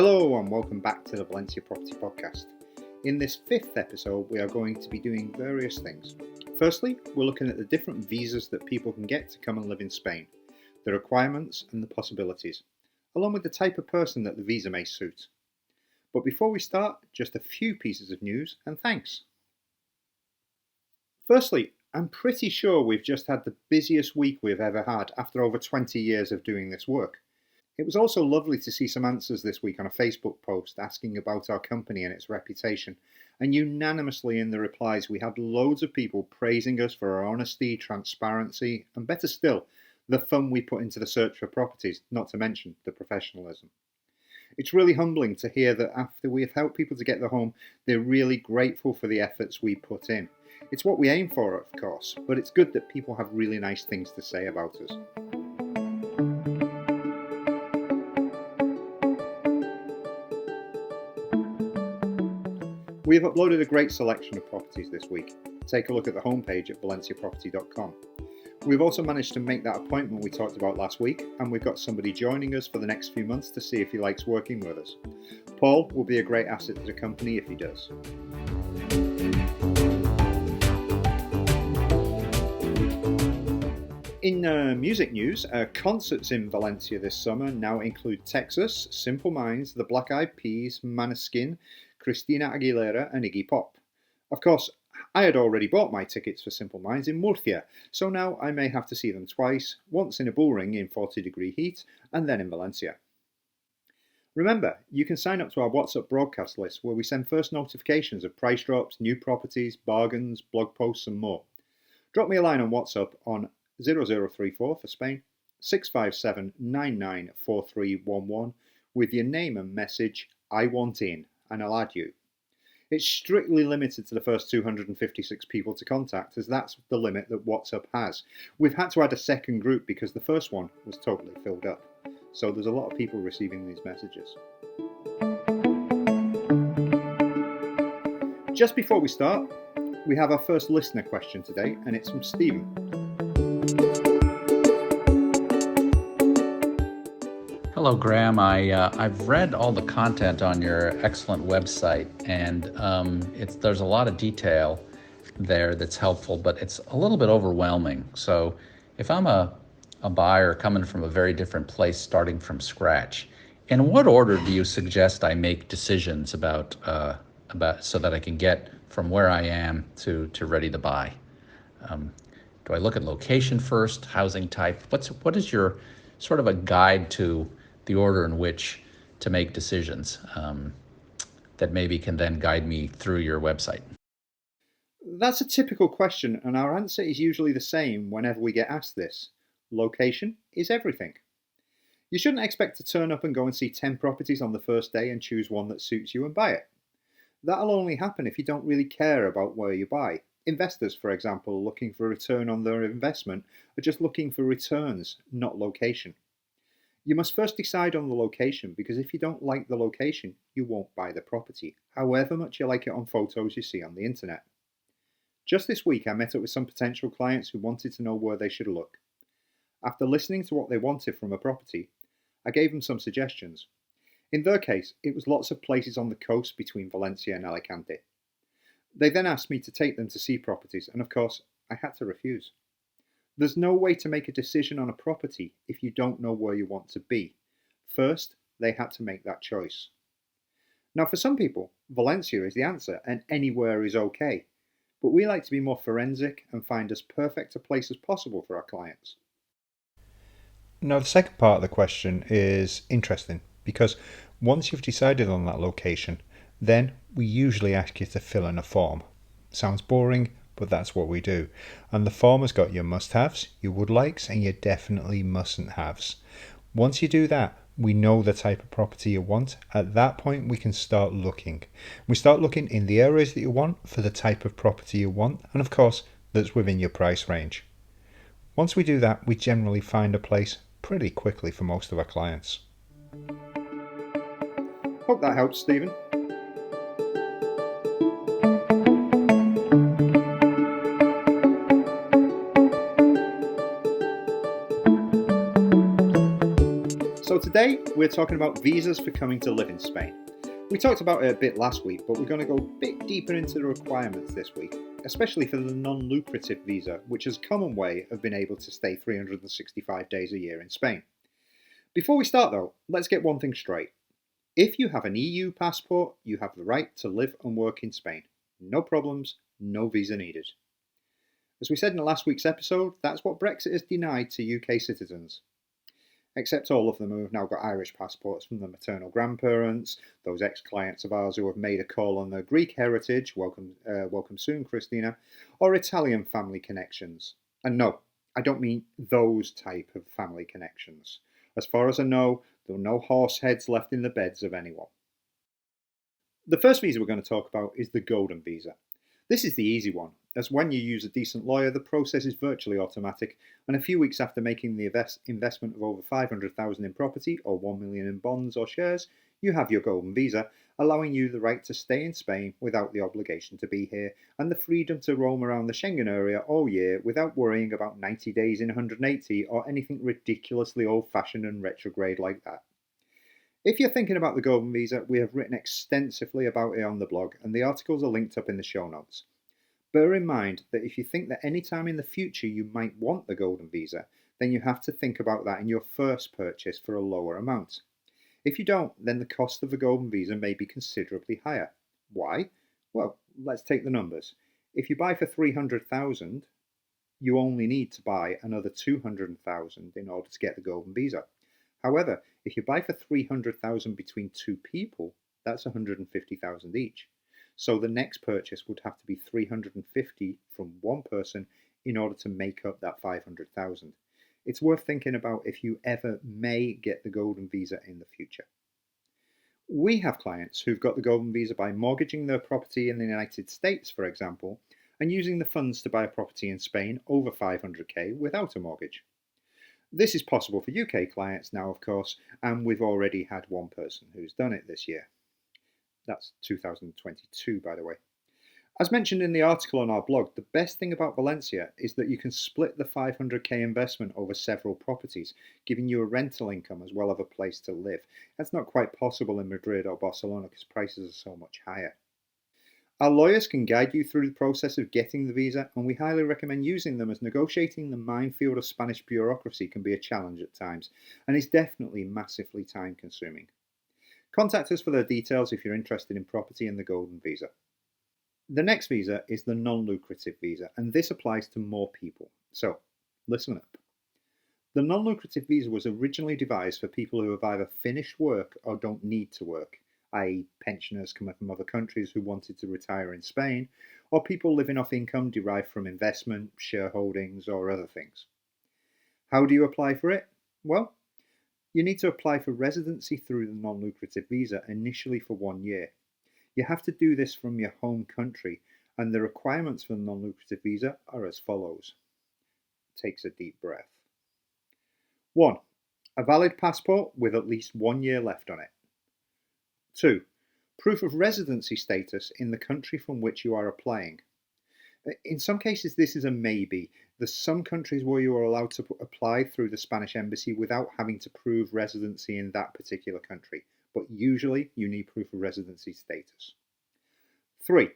Hello and welcome back to the Valencia Property Podcast. In this fifth episode, we are going to be doing various things. Firstly, we're looking at the different visas that people can get to come and live in Spain, the requirements and the possibilities, along with the type of person that the visa may suit. But before we start, just a few pieces of news and thanks. Firstly, I'm pretty sure we've just had the busiest week we've ever had after over 20 years of doing this work. It was also lovely to see some answers this week on a Facebook post asking about our company and its reputation, and unanimously in the replies we had loads of people praising us for our honesty, transparency, and better still, the fun we put into the search for properties, not to mention the professionalism. It's really humbling to hear that after we have helped people to get their home, they're really grateful for the efforts we put in. It's what we aim for, of course, but it's good that people have really nice things to say about us. We have uploaded a great selection of properties this week. Take a look at the homepage at valenciaproperty.com. We've also managed to make that appointment we talked about last week, and we've got somebody joining us for the next few months to see if he likes working with us. Paul will be a great asset to the company if he does. In music news, concerts in Valencia this summer now include Texas, Simple Minds, the Black Eyed Peas, Maneskin, Christina Aguilera and Iggy Pop. Of course, I had already bought my tickets for Simple Minds in Murcia, so now I may have to see them twice, once in a bullring in 40-degree heat, and then in Valencia. Remember, you can sign up to our WhatsApp broadcast list where we send first notifications of price drops, new properties, bargains, blog posts and more. Drop me a line on WhatsApp on 0034 for Spain, 657 994311 with your name and message, I want in, and I'll add you. It's strictly limited to the first 256 people to contact, as that's the limit that WhatsApp has. We've had to add a second group because the first one was totally filled up. So there's a lot of people receiving these messages. Just before we start, we have our first listener question today, and it's from Stephen. Hello, Graham. I've read all the content on your excellent website, and there's a lot of detail there that's helpful, but it's a little bit overwhelming. So if I'm a buyer coming from a very different place, starting from scratch, in what order do you suggest I make decisions about so that I can get from where I am to ready to buy? Do I look at location first, housing type? What is your sort of a guide to the order in which to make decisions that maybe can then guide me through your website? That's a typical question, and our answer is usually the same whenever we get asked this. Location is everything. You shouldn't expect to turn up and go and see 10 properties on the first day and choose one that suits you and buy it. That'll only happen if you don't really care about where you buy. Investors, for example, looking for a return on their investment are just looking for returns, not location. You must first decide on the location, because if you don't like the location, you won't buy the property, however much you like it on photos you see on the internet. Just this week I met up with some potential clients who wanted to know where they should look. After listening to what they wanted from a property, I gave them some suggestions. In their case, it was lots of places on the coast between Valencia and Alicante. They then asked me to take them to see properties, and of course, I had to refuse. There's no way to make a decision on a property if you don't know where you want to be. First, they had to make that choice. Now, for some people, Valencia is the answer and anywhere is okay. But we like to be more forensic and find as perfect a place as possible for our clients. Now, the second part of the question is interesting because once you've decided on that location, then we usually ask you to fill in a form. Sounds boring, but that's what we do. And the form has got your must-haves, your would-likes, and your definitely mustn't-haves. Once you do that, we know the type of property you want. At that point, we can start looking. We start looking in the areas that you want for the type of property you want, and of course, that's within your price range. Once we do that, we generally find a place pretty quickly for most of our clients. Hope that helps, Stephen. Today, we're talking about visas for coming to live in Spain. We talked about it a bit last week, but we're going to go a bit deeper into the requirements this week, especially for the Non Lucrative Visa, which is a common way of being able to stay 365 days a year in Spain. Before we start though, let's get one thing straight. If you have an EU passport, you have the right to live and work in Spain. No problems, no visa needed. As we said in last week's episode, that's what Brexit has denied to UK citizens. Except all of them who have now got Irish passports from their maternal grandparents, those ex-clients of ours who have made a call on their Greek heritage, welcome soon Christina, or Italian family connections. And no, I don't mean those type of family connections. As far as I know, there are no horse heads left in the beds of anyone. The first visa we're going to talk about is the Golden Visa. This is the easy one, as when you use a decent lawyer, the process is virtually automatic, and a few weeks after making the investment of over 500,000 in property or 1 million in bonds or shares, you have your Golden Visa, allowing you the right to stay in Spain without the obligation to be here, and the freedom to roam around the Schengen area all year without worrying about 90 days in 180 or anything ridiculously old-fashioned and retrograde like that. If you're thinking about the Golden Visa, we have written extensively about it on the blog, and the articles are linked up in the show notes. Bear in mind that if you think that any time in the future you might want the Golden Visa, then you have to think about that in your first purchase for a lower amount. If you don't, then the cost of the Golden Visa may be considerably higher. Why? Well, let's take the numbers. If you buy for 300,000, you only need to buy another 200,000 in order to get the Golden Visa. However, if you buy for 300,000 between two people, that's 150,000 each. So the next purchase would have to be 350 from one person in order to make up that 500,000. It's worth thinking about if you ever may get the Golden Visa in the future. We have clients who've got the Golden Visa by mortgaging their property in the United States, for example, and using the funds to buy a property in Spain over 500k without a mortgage. This is possible for UK clients now, of course, and we've already had one person who's done it this year. That's 2022, by the way. As mentioned in the article on our blog, the best thing about Valencia is that you can split the 500k investment over several properties, giving you a rental income as well as a place to live. That's not quite possible in Madrid or Barcelona because prices are so much higher. Our lawyers can guide you through the process of getting the visa, and we highly recommend using them, as negotiating the minefield of Spanish bureaucracy can be a challenge at times, and is definitely massively time consuming. Contact us for the details if you're interested in property and the Golden Visa. The next visa is the Non Lucrative Visa, and this applies to more people. So, listen up. The Non Lucrative Visa was originally devised for people who have either finished work or don't need to work, i.e. pensioners coming from other countries who wanted to retire in Spain, or people living off income derived from investment, shareholdings, or other things. How do you apply for it? Well, you need to apply for residency through the Non Lucrative Visa initially for 1 year. You have to do this from your home country, and the requirements for the Non Lucrative Visa are as follows. Takes a deep breath. 1. A valid passport with at least 1 year left on it. 2. Proof of residency status in the country from which you are applying. In some cases this is a maybe. There's some countries where you are allowed to apply through the Spanish embassy without having to prove residency in that particular country, but usually you need proof of residency status. 3.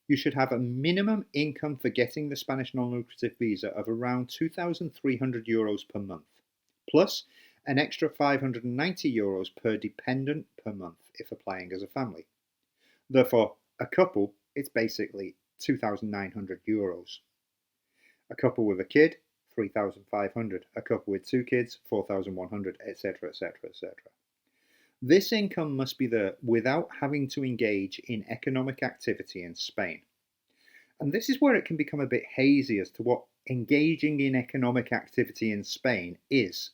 You should have a minimum income for getting the Spanish non-lucrative visa of around €2,300 per month, plus an extra €590 per dependent per month if applying as a family. Therefore, a couple, it's basically €2,900. A couple with a kid, €3,500. A couple with 2 kids, €4,100, etc., etc., etc. This income must be there without having to engage in economic activity in Spain. And this is where it can become a bit hazy as to what engaging in economic activity in Spain is,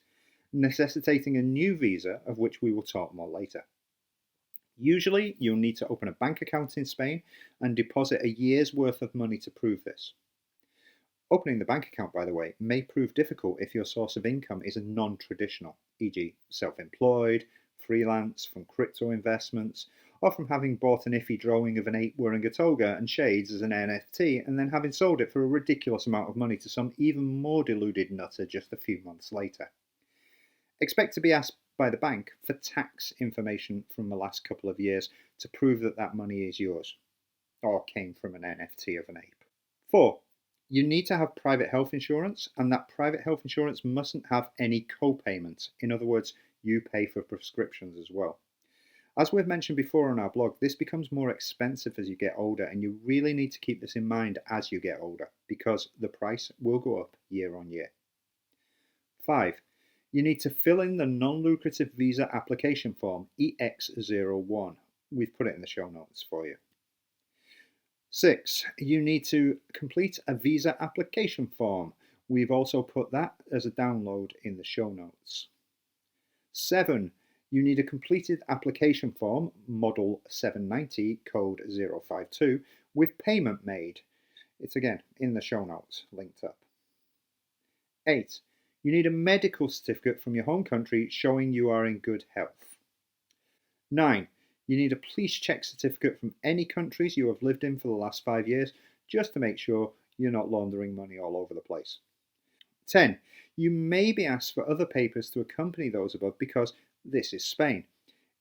necessitating a new visa, of which we will talk more later. Usually, you'll need to open a bank account in Spain and deposit a year's worth of money to prove this. Opening the bank account, by the way, may prove difficult if your source of income is a non-traditional, e.g. self-employed, freelance, from crypto investments, or from having bought an iffy drawing of an ape wearing a toga and shades as an NFT and then having sold it for a ridiculous amount of money to some even more deluded nutter just a few months later. Expect to be asked by the bank for tax information from the last couple of years to prove that that money is yours or came from an NFT of an ape. 4. You need to have private health insurance, and that private health insurance mustn't have any co-payment. In other words, you pay for prescriptions as well. As we've mentioned before on our blog, this becomes more expensive as you get older, and you really need to keep this in mind as you get older because the price will go up year on year. 5. You need to fill in the Non Lucrative Visa application form, EX01. We've put it in the show notes for you. 6. You need to complete a visa application form. We've also put that as a download in the show notes. 7. You need a completed application form, Model 790, code 052, with payment made. It's again in the show notes, linked up. 8. You need a medical certificate from your home country showing you are in good health. 9. You need a police check certificate from any countries you have lived in for the last 5 years, just to make sure you're not laundering money all over the place. 10. You may be asked for other papers to accompany those above because this is Spain.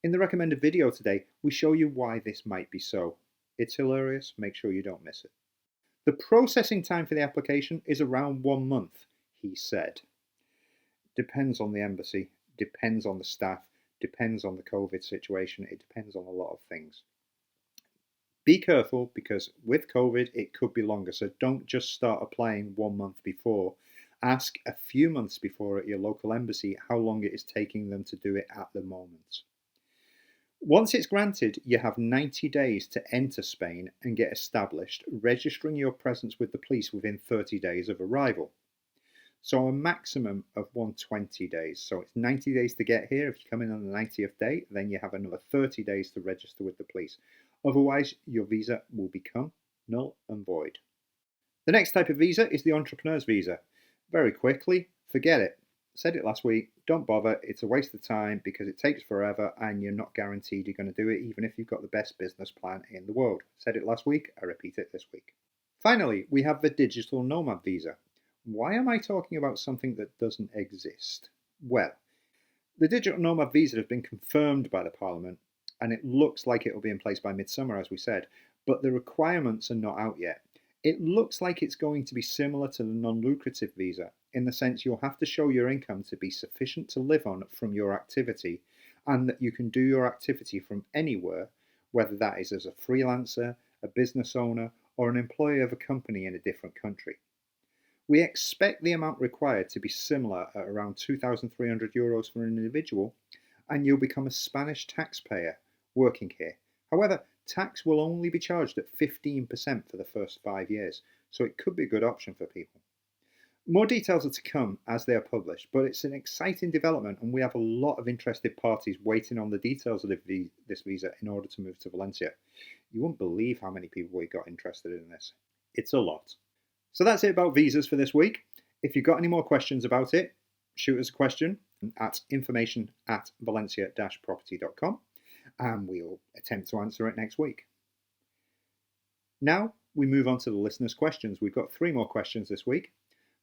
In the recommended video today, we show you why this might be so. It's hilarious, make sure you don't miss it. The processing time for the application is around 1 month, he said. Depends on the embassy, depends on the staff, depends on the COVID situation, it depends on a lot of things. Be careful because with COVID it could be longer, so don't just start applying 1 month before. Ask a few months before at your local embassy how long it is taking them to do it at the moment. Once it's granted, you have 90 days to enter Spain and get established, registering your presence with the police within 30 days of arrival. So a maximum of 120 days. So it's 90 days to get here. If you come in on the 90th day, then you have another 30 days to register with the police. Otherwise, your visa will become null and void. The next type of visa is the entrepreneur's visa. Very quickly, forget it. Said it last week, don't bother, it's a waste of time because it takes forever and you're not guaranteed you're going to do it even if you've got the best business plan in the world. Said it last week, I repeat it this week. Finally, we have the digital nomad visa. Why am I talking about something that doesn't exist? Well, the digital nomad visa has been confirmed by the Parliament and it looks like it will be in place by midsummer, as we said, but the requirements are not out yet. It looks like it's going to be similar to the non-lucrative visa in the sense you'll have to show your income to be sufficient to live on from your activity and that you can do your activity from anywhere, whether that is as a freelancer, a business owner, or an employee of a company in a different country. We expect the amount required to be similar at around €2,300 for an individual, and you'll become a Spanish taxpayer working here. However, tax will only be charged at 15% for the first 5 years, so it could be a good option for people. More details are to come as they are published, but it's an exciting development and we have a lot of interested parties waiting on the details of this visa in order to move to Valencia. You won't believe how many people we got interested in this. It's a lot. So that's it about visas for this week. If you've got any more questions about it, shoot us a question at information@valencia-property.com and we'll attempt to answer it next week. Now we move on to the listeners' questions. We've got 3 more questions this week.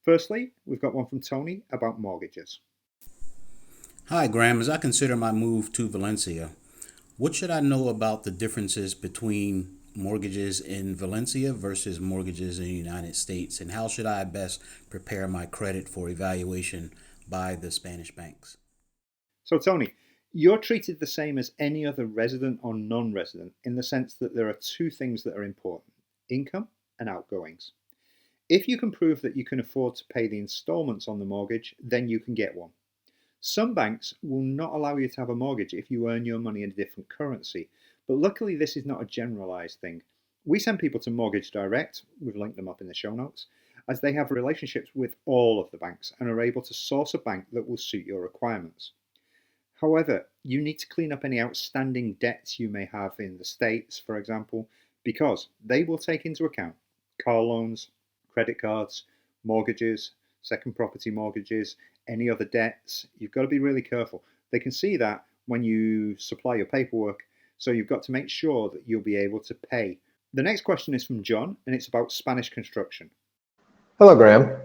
Firstly, we've got one from Tony about mortgages. Hi, Graham. As I consider my move to Valencia, what should I know about the differences between mortgages in Valencia versus mortgages in the United States, and how should I best prepare my credit for evaluation by the Spanish banks? So, Tony, you're treated the same as any other resident or non-resident in the sense that there are 2 things that are important: income and outgoings. If you can prove that you can afford to pay the installments on the mortgage, then you can get one. Some banks will not allow you to have a mortgage if you earn your money in a different currency, but luckily this is not a generalized thing. We send people to Mortgage Direct, we've linked them up in the show notes, as they have relationships with all of the banks and are able to source a bank that will suit your requirements. However, you need to clean up any outstanding debts you may have in the States, for example, because they will take into account car loans, credit cards, mortgages, second property mortgages, any other debts. You've got to be really careful. They can see that when you supply your paperwork, so you've got to make sure that you'll be able to pay. The next question is from John, and it's about Spanish construction. Hello, Graham.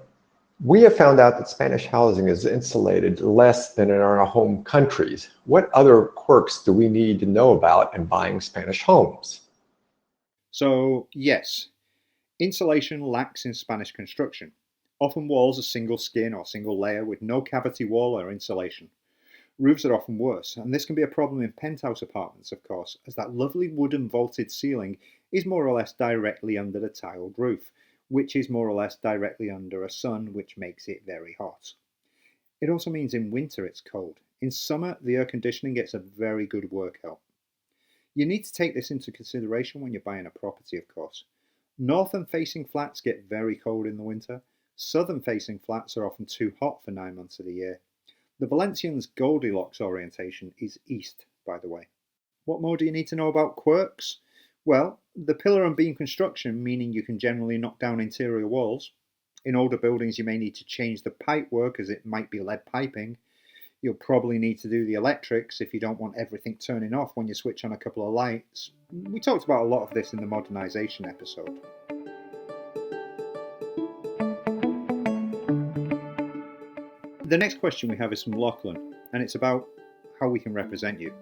We have found out that Spanish housing is insulated less than in our home countries. What other quirks do we need to know about in buying Spanish homes? So, yes, insulation lacks in Spanish construction. Often walls are single skin or single layer with no cavity wall or insulation. Roofs are often worse, and this can be a problem in penthouse apartments, of course, as that lovely wooden vaulted ceiling is more or less directly under the tiled roof, which is more or less directly under a sun, which makes it very hot. It also means in winter it's cold. In summer, the air conditioning gets a very good workout. You need to take this into consideration when you're buying a property, of course. Northern facing flats get very cold in the winter. Southern facing flats are often too hot for 9 months of the year. The Valencians' Goldilocks orientation is east, by the way. What more do you need to know about quirks? Well, the pillar and beam construction, meaning you can generally knock down interior walls. In older buildings, you may need to change the pipework as it might be lead piping. You'll probably need to do the electrics if you don't want everything turning off when you switch on a couple of lights. We talked about a lot of this in the modernisation episode. The next question we have is from Lachlan, and it's about how we can represent you.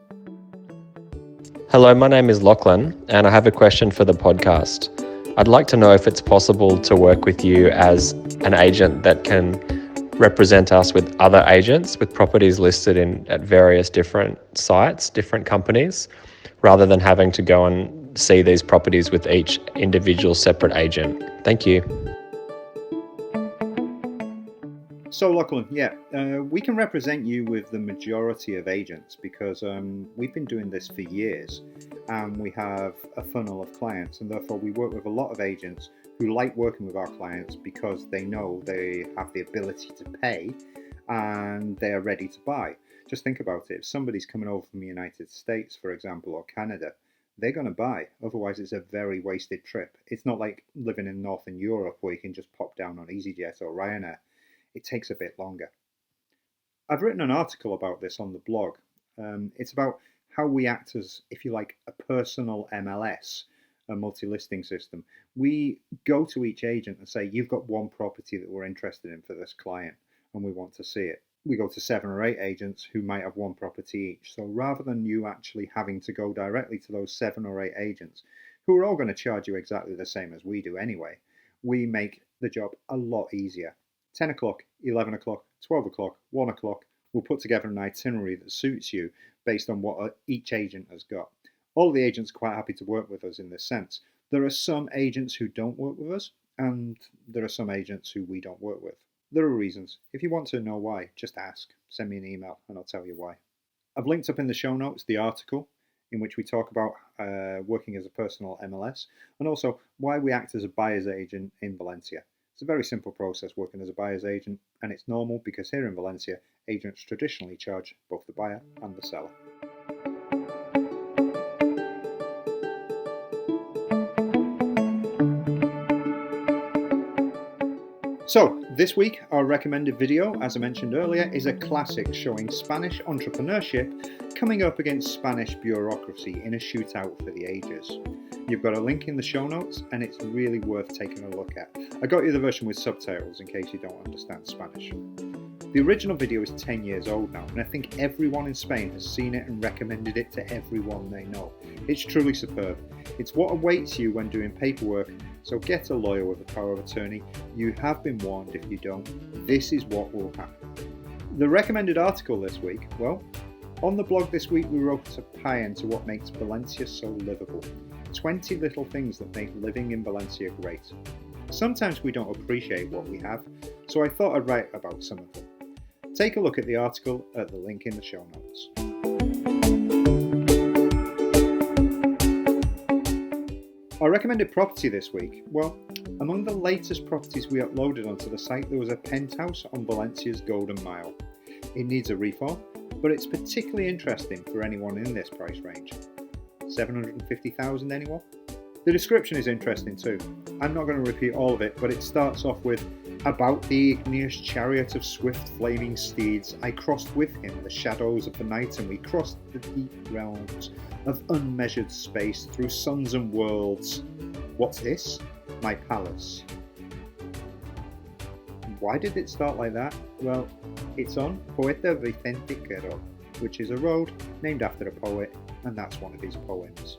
Hello, my name is Lachlan, and I have a question for the podcast. I'd like to know if it's possible to work with you as an agent that can represent us with other agents with properties listed at various different sites, different companies, rather than having to go and see these properties with each individual separate agent. Thank you. So Lachlan, we can represent you with the majority of agents because we've been doing this for years and we have a funnel of clients, and therefore we work with a lot of agents who like working with our clients because they know they have the ability to pay and they're ready to buy. Just think about it. If somebody's coming over from the United States, for example, or Canada, they're going to buy. Otherwise, it's a very wasted trip. It's not like living in Northern Europe where you can just pop down on EasyJet or Ryanair. It takes a bit longer. I've written an article about this on the blog. It's about how we act as, if you like, a personal MLS, a multi-listing system. We go to each agent and say, you've got one property that we're interested in for this client and we want to see it. We go to 7 or 8 agents who might have one property each. So rather than you actually having to go directly to those 7 or 8 agents, who are all going to charge you exactly the same as we do anyway, we make the job a lot easier. 10 o'clock, 11 o'clock, 12 o'clock, 1 o'clock, we'll put together an itinerary that suits you based on what each agent has got. All of the agents are quite happy to work with us in this sense. There are some agents who don't work with us, and there are some agents who we don't work with. There are reasons. If you want to know why, just ask. Send me an email and I'll tell you why. I've linked up in the show notes the article in which we talk about working as a personal MLS and also why we act as a buyer's agent in Valencia. It's a very simple process working as a buyer's agent, and it's normal because here in Valencia, agents traditionally charge both the buyer and the seller. So, this week, our recommended video, as I mentioned earlier, is a classic showing Spanish entrepreneurship coming up against Spanish bureaucracy in a shootout for the ages. You've got a link in the show notes, and it's really worth taking a look at. I got you the version with subtitles in case you don't understand Spanish. The original video is 10 years old now, and I think everyone in Spain has seen it and recommended it to everyone they know. It's truly superb. It's what awaits you when doing paperwork, so get a lawyer with a power of attorney. You have been warned if you don't. This is what will happen. The recommended article this week, well, on the blog this week we wrote a pie into what makes Valencia so livable. 20 little things that make living in Valencia great. Sometimes we don't appreciate what we have, so I thought I'd write about some of them. Take a look at the article at the link in the show notes. Our recommended property this week, well, among the latest properties we uploaded onto the site, there was a penthouse on Valencia's Golden Mile. It needs a reform, but it's particularly interesting for anyone in this price range. 750,000 anyone? The description is interesting too. I'm not going to repeat all of it, but it starts off with, about the igneous chariot of swift flaming steeds, I crossed with him the shadows of the night, and we crossed the deep realms of unmeasured space through suns and worlds. What's this? My palace. Why did it start like that? Well, it's on Poeta Vicentiquero, which is a road named after a poet, and that's one of his poems.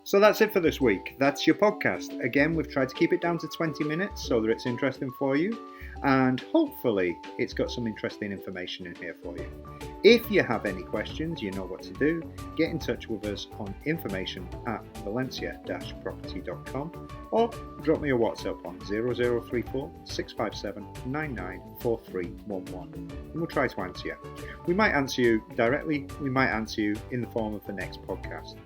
So that's it for this week. That's your podcast. Again, we've tried to keep it down to 20 minutes so that it's interesting for you, and hopefully it's got some interesting information in here for you. If you have any questions, you know what to do. Get in touch with us on information@valencia-property.com or drop me a WhatsApp on 0034 657 994311 and we'll try to answer you. We might answer you directly, we might answer you in the form of the next podcast.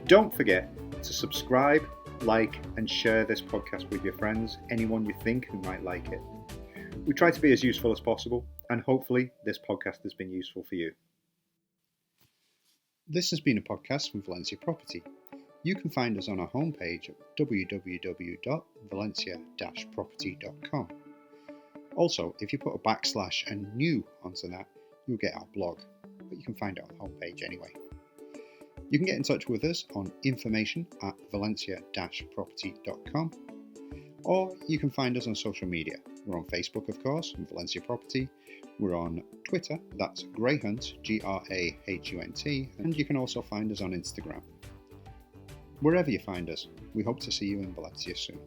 Don't forget to subscribe, like and share this podcast with your friends, anyone you think who might like it. We try to be as useful as possible, and hopefully this podcast has been useful for you. This has been a podcast from Valencia Property. You can find us on our homepage at www.valencia-property.com. Also, if you put a / and new onto that, you'll get our blog, but you can find it on the homepage anyway. You can get in touch with us on information@valencia-property.com, or you can find us on social media. We're on Facebook, of course, Valencia Property. We're on Twitter, that's Greyhunt, GRAHUNT, and you can also find us on Instagram. Wherever you find us, we hope to see you in Valencia soon.